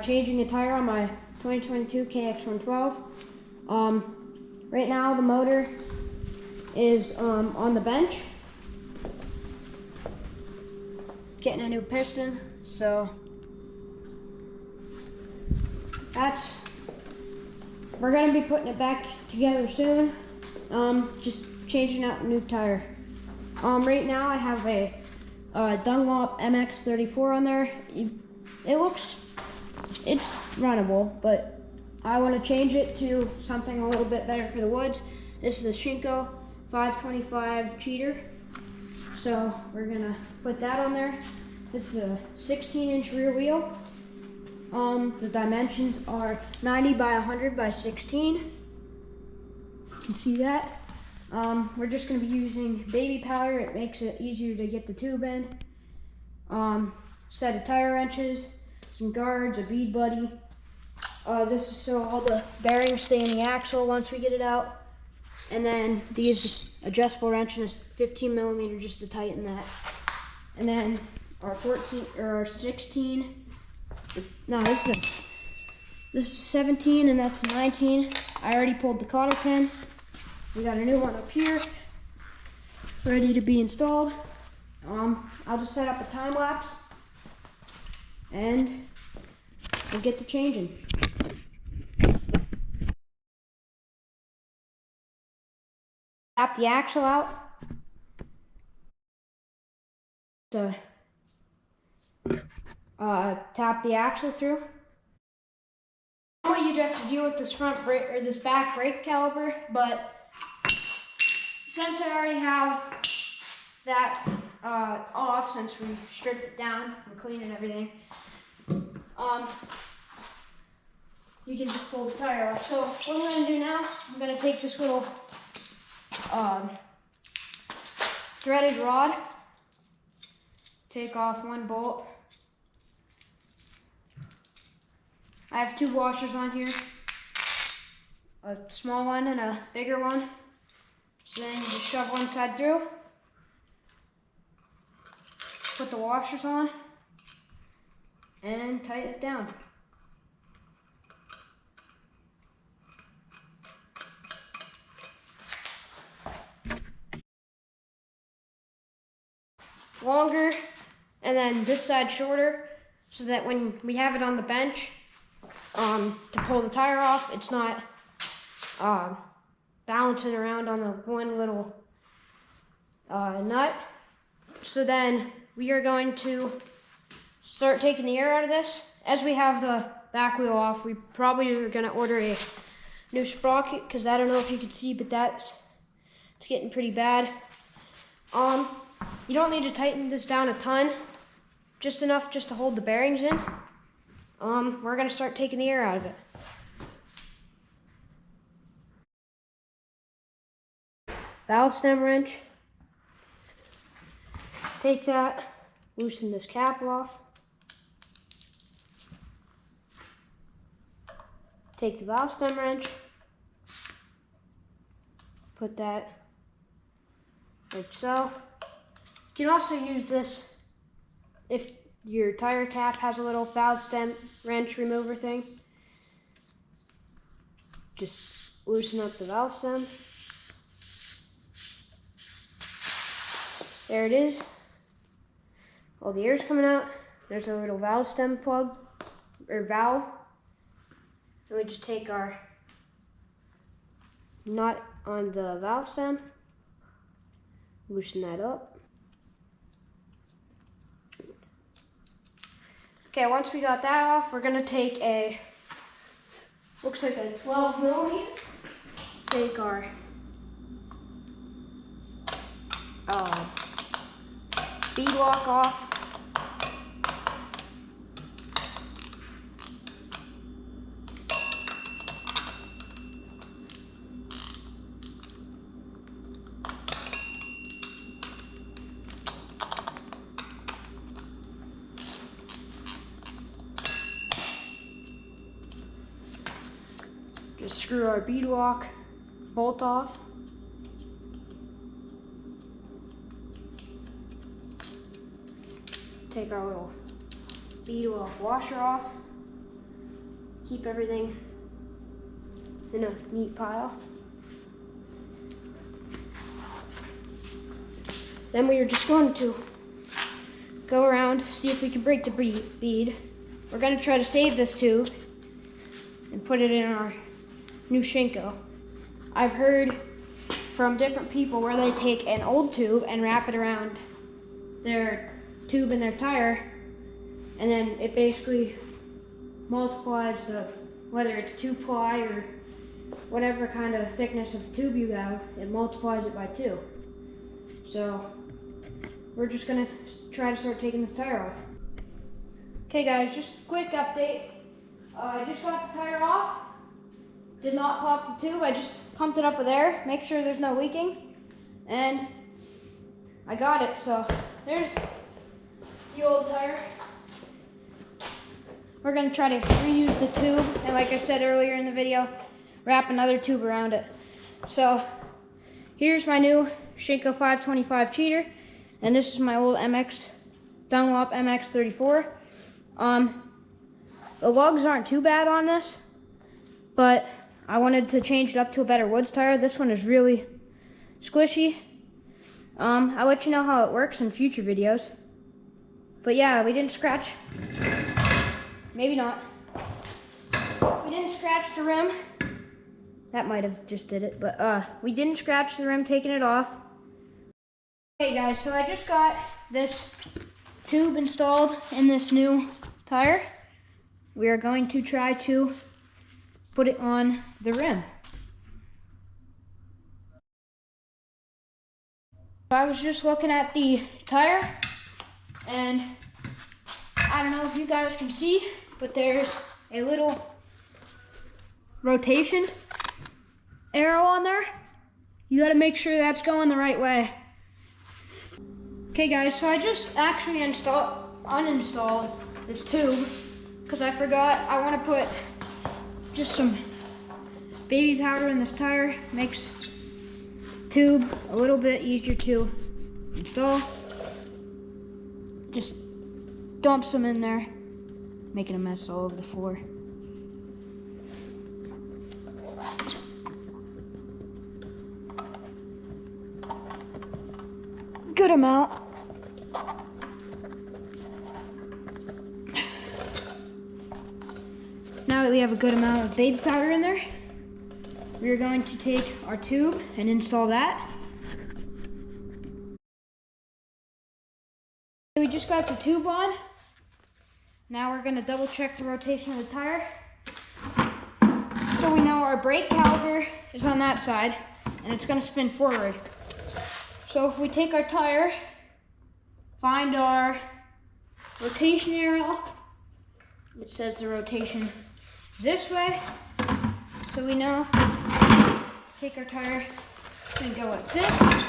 changing a tire on my 2022 KX112. Right now the motor is on the bench. Getting a new piston, so we're gonna be putting it back together soon. Just changing out a new tire. Right now I have a Dunlop MX34 on there. It's runnable, but I want to change it to something a little bit better for the woods. This is a Shinko 525 Cheater. So we're gonna put that on there. This is a 16-inch rear wheel. The dimensions are 90 by 100 by 16. You can see that. We're just gonna be using baby powder. It makes it easier to get the tube in. Set of tire wrenches, some guards, a bead buddy. This is so all the bearings stay in the axle once we get it out. And then these adjustable wrenches, 15 millimeter just to tighten that. And then our 16, no, this is 17 and that's 19. I already pulled the cotter pin. We got a new one up here, ready to be installed. I'll just set up a time lapse and we'll get to changing. Tap the axle out. Tap the axle through. Normally you'd have to deal with this front brake or this back brake caliper, but since I already have that off, since we stripped it down and cleaned and everything, you can just pull the tire off. So what I'm going to do now, I'm going to take this little threaded rod, take off one bolt. I have two washers on here, a small one and a bigger one. So then you just shove one side through, put the washers on, and tighten it down. Longer, and then this side shorter, so that when we have it on the bench, to pull the tire off, it's not balancing around on the one little nut. So then we are going to start taking the air out of this. As we have the back wheel off, we probably are going to order a new sprocket, because I don't know if you can see, but it's getting pretty bad. You don't need to tighten this down a ton, just enough just to hold the bearings in. We're going to start taking the air out of it. Valve stem wrench. Take that, loosen this cap off. Take the valve stem wrench, put that like so. You can also use this if your tire cap has a little valve stem wrench remover thing. Just loosen up the valve stem. There it is. All the air's coming out. There's a little valve stem plug, or valve. And we just take our nut on the valve stem, loosen that up. Okay, once we got that off, we're gonna take looks like a 12 millimeter. Take our bead lock off. Just screw our bead lock bolt off. Take our little bead lock washer off. keep everything in a neat pile. Then we are just going to go around, see if we can break the bead. We're gonna try to save this tube and put it in our new Shinko. I've heard from different people where they take an old tube and wrap it around their tube in their tire, and then it basically multiplies whether it's 2-ply or whatever kind of thickness of tube you have, it multiplies it by 2. So we're just gonna try to start taking this tire off. Okay guys, just a quick update. I just got the tire off. Did not pop the tube, I just pumped it up with air, make sure there's no leaking, and I got it. So there's the old tire. We're gonna try to reuse the tube, and like I said earlier in the video, wrap another tube around it. So here's my new Shinko 525 cheater, and this is my old Dunlop MX34. The lugs aren't too bad on this, but I wanted to change it up to a better woods tire. This one is really squishy. I'll let you know how it works in future videos. But yeah, we didn't scratch. Maybe not. We didn't scratch the rim. That might have just did it, but we didn't scratch the rim taking it off. Okay guys, so I just got this tube installed in this new tire. We are going to try to put it on the rim. I was just looking at the tire, and I don't know if you guys can see, but there's a little rotation arrow on there. You gotta make sure that's going the right way. Okay guys, so I just actually uninstalled this tube because I forgot I want to put just some baby powder in this tire. Makes tube a little bit easier to install. Just dump some in there, making a mess all over the floor. Good amount. Now that we have a good amount of baby powder in there, we are going to take our tube and install that. We just got the tube on. Now we're going to double check the rotation of the tire. So we know our brake caliper is on that side and it's going to spin forward. So if we take our tire, find our rotation arrow, it says the rotation is this way. So we know to take our tire, it's going to go like this,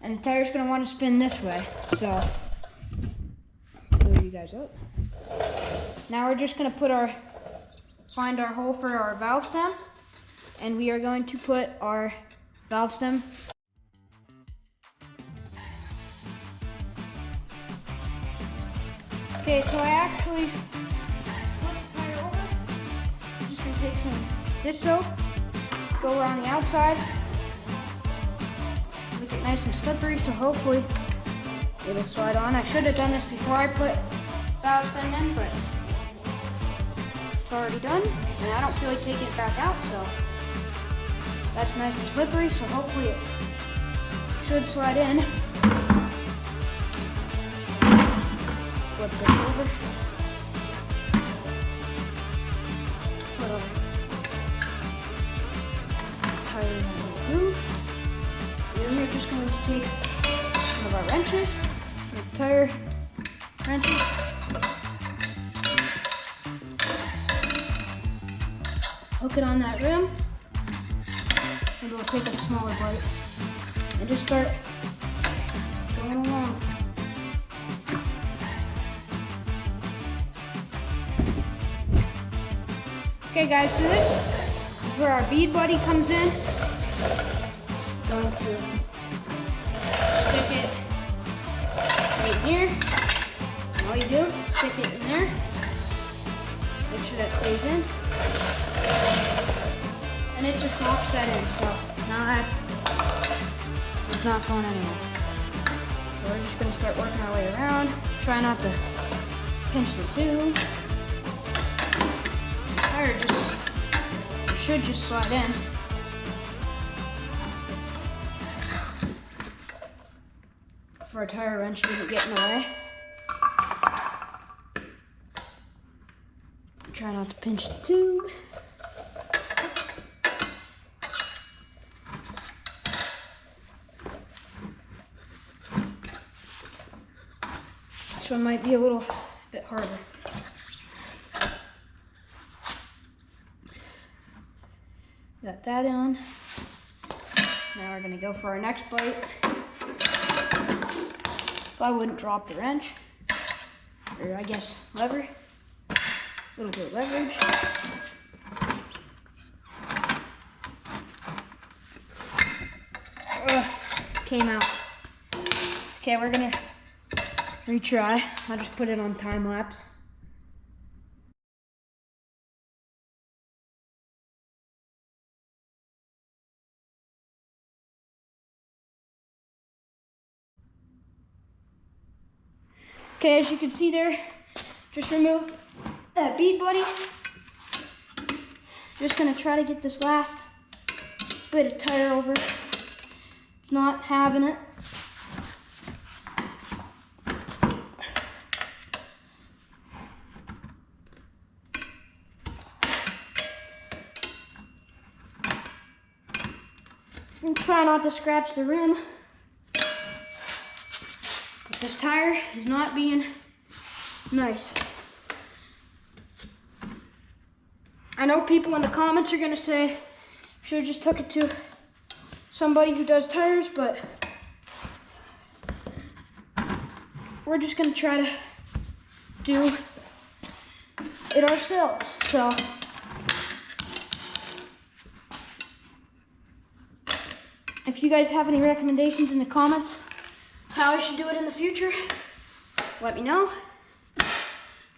and the tire's going to want to spin this way. So, move you guys up. Now we're just going to find our hole for our valve stem, and we are going to put our valve stem. Okay, so I actually flip the tire over. I'm just gonna take some dish soap, go around the outside, make it nice and slippery, so hopefully it'll slide on. I should have done this before I put valve stem in, but it's already done, and I don't feel like taking it back out, so that's nice and slippery, so hopefully it should slide in. Flip this over. Put our tire in the groove. And then we're just going to take one of our wrenches, the tire wrenches. Hook it on that rim. And we'll take a smaller bite and just start going along. Okay guys, so this is where our bead buddy comes in. Going to stick it right here. And all you do, stick it in there. Make sure sure that stays in. And it just locks that in, so now that it's not going anywhere. So we're just gonna start working our way around. Try not to pinch the tube. The tire should just slide in. For a tire wrench didn't get in the way. Try not to pinch the tube. This one might be a little bit harder. Got that on. Now we're gonna go for our next bite. I wouldn't drop the wrench, or I guess lever. A little bit of leverage. Came out. Okay, we're gonna retry. I'll just put it on time lapse. Okay, as you can see there, just removed that bead buddy. Just gonna try to get this last bit of tire over. It's not having it. And try not to scratch the rim. This tire is not being nice. I know people in the comments are gonna say, should have just took it to somebody who does tires, but we're just gonna try to do it ourselves. So if you guys have any recommendations in the comments how I should do it in the future, let me know.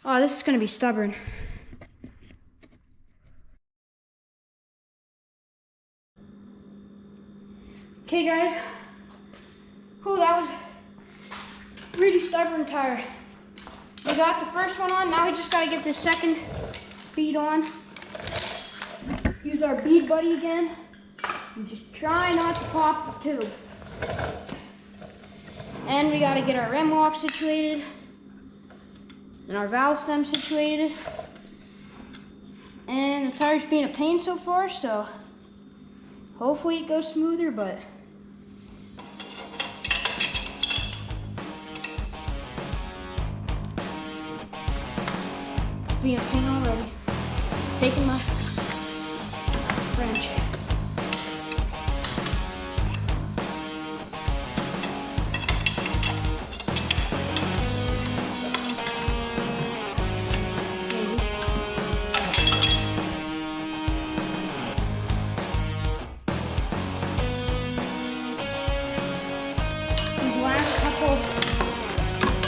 Oh, this is gonna be stubborn. Okay guys, oh, that was pretty stubborn tire. We got the first one on, now we just gotta get this second bead on. Use our bead buddy again, and just try not to pop the tube. And we gotta get our rim lock situated, and our valve stem situated. And the tire's being a pain so far, so hopefully it goes smoother, but it's being a pain already. Taking my wrench.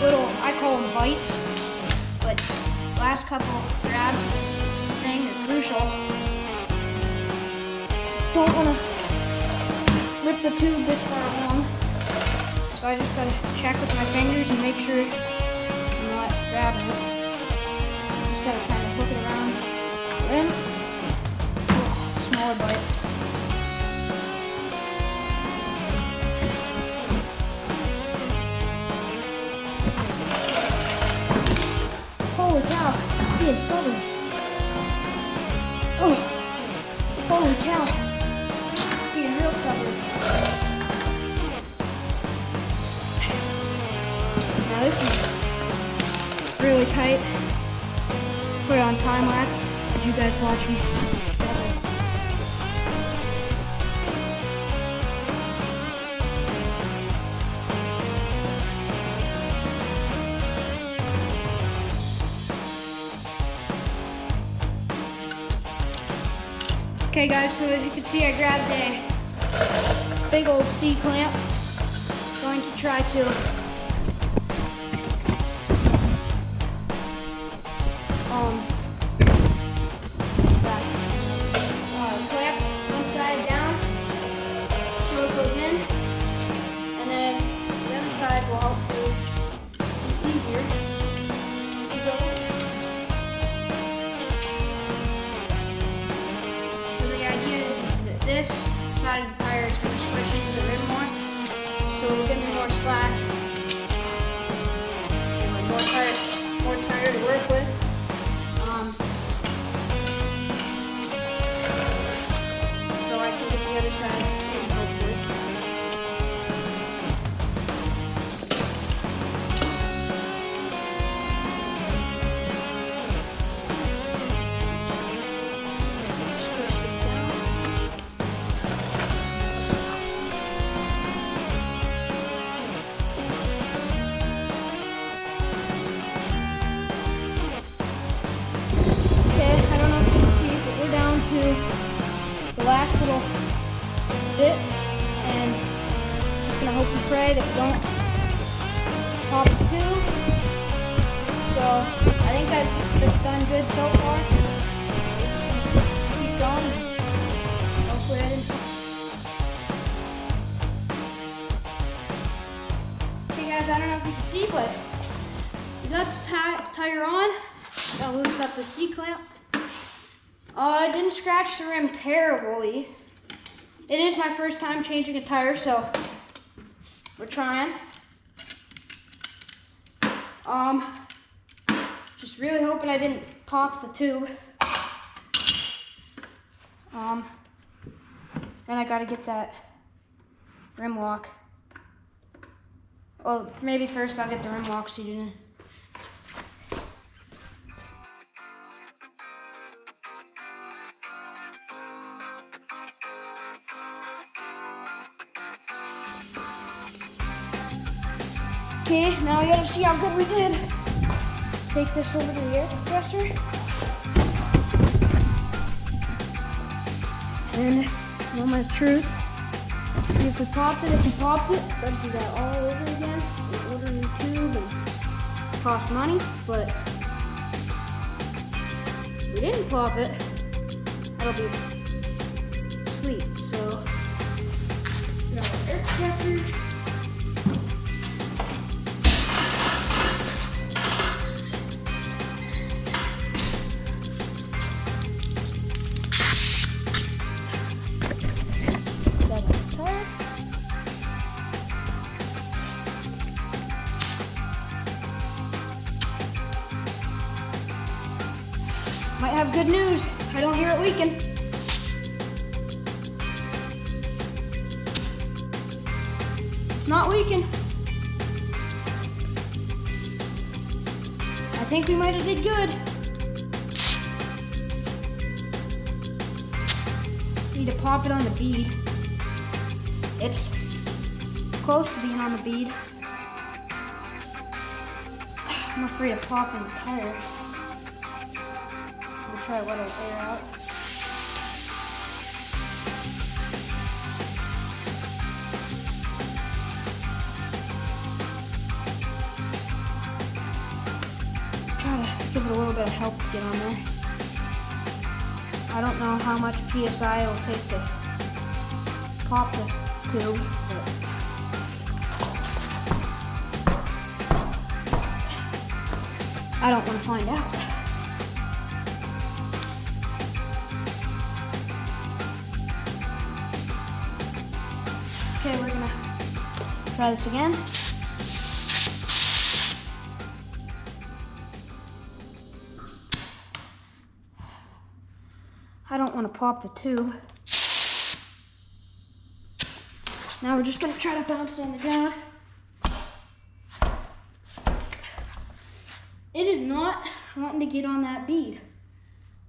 Little, I call them bites, but last couple grabs of this thing are crucial. Don't want to rip the tube this far along, so I just gotta check with my fingers and make sure I'm not grabbing it. Just gotta kind of hook it around the rim. Oh, smaller bite. Holy cow, it's being stubborn. Oh, holy cow, it's being real stubborn. Now this is really tight. Put it on time lapse as you guys watch me struggle. Okay guys, so as you can see, I grabbed a big old C-clamp. Going to try to more slack, and more tire to work with. So I can get the other side in, hopefully. Just push this down. Okay, I don't know if you can see, but we're down to the last little bit, and just gonna hope and pray that we don't pop the tube. So I think I've done good so far. Keep going. Hopefully I didn't. Okay guys, I don't know if you can see, but we got the tire on. Gotta loosen up the C-clamp. It didn't scratch the rim terribly. It is my first time changing a tire, so we're trying. Just really hoping I didn't pop the tube. Then I gotta get that rim lock. Well, maybe first I'll get the rim lock seated in. Okay, now we gotta see how good we did. Take this over to the air compressor. And moment of truth. See if we popped it. If we popped it, gotta do that all over again. And order a new tube and cost money, but if we didn't pop it, that'll be sweet. So, got our air compressor. Might have good news. I don't hear it leaking. It's not leaking. I think we might have did good. Need to pop it on the bead. It's close to being on the bead. I'm afraid of popping the tire. We'll try to let it air out. Try to give it a little bit of help to get on there. I don't know how much PSI it'll take to pop this tube, but I don't want to find out. Okay, we're gonna try this again. I don't want to pop the tube. Now we're just gonna try to bounce it on the ground. It is not wanting to get on that bead.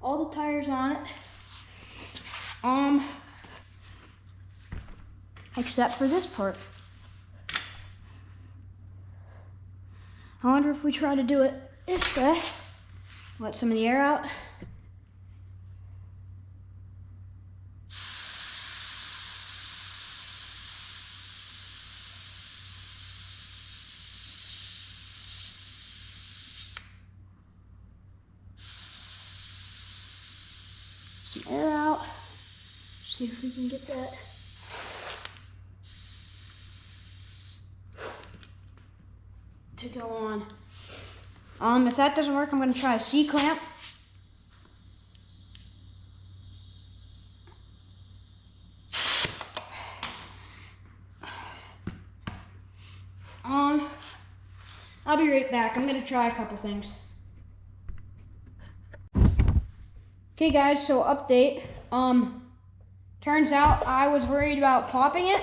All the tires on it. Except for this part. I wonder if we try to do it this way. Let some of the air out. Some air out. See if we can get that. To go on. If that doesn't work, I'm going to try a C-clamp. I'll be right back. I'm gonna try a couple things. Okay guys, so update. Turns out I was worried about popping it,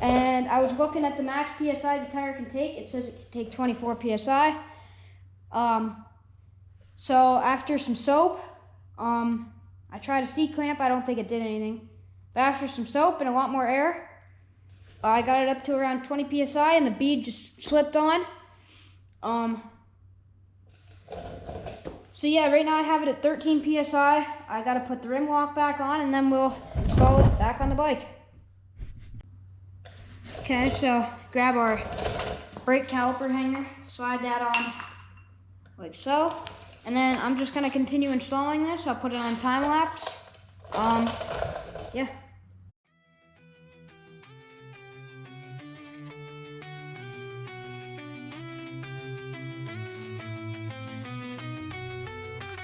and I was looking at the max PSI the tire can take. It says it can take 24 PSI. So after some soap, I tried a C-clamp. I don't think it did anything. But after some soap and a lot more air, I got it up to around 20 PSI, and the bead just slipped on. So yeah, right now I have it at 13 PSI. I gotta put the rim lock back on, and then we'll install it back on the bike. Okay, so grab our brake caliper hanger, slide that on like so, and then I'm just gonna continue installing this. I'll put it on time lapse. Yeah.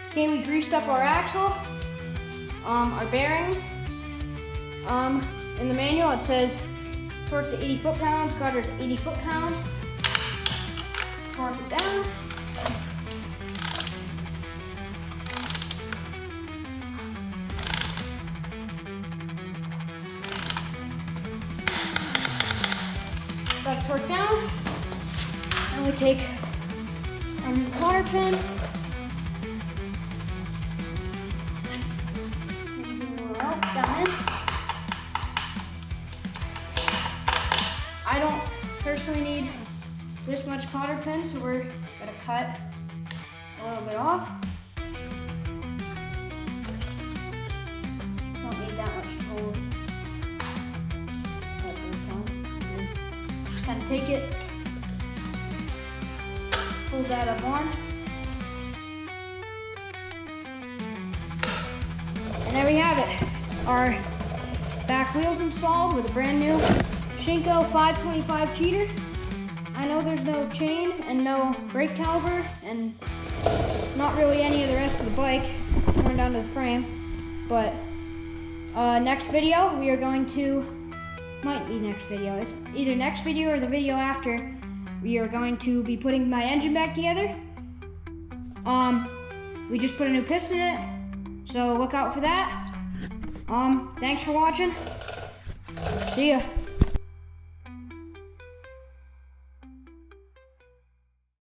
Okay, we greased up our axle, our bearings. In the manual it says torque to 80 foot-pounds, got it to 80 foot-pounds. Torque it down. Got it torqued down. And we take our cotter pin. I don't personally need this much cotter pin, so we're gonna cut a little bit off. Don't need that much to hold. Just kind of take it, pull that up on. And there we have it. Our back wheels installed with a brand new Shinko 525 cheater. I know there's no chain and no brake caliper and not really any of the rest of the bike. It's torn down to the frame. But next video we are going to, might be next video, it's either next video or the video after, we are going to be putting my engine back together. We just put a new piston in it, so look out for that. Thanks for watching. See ya.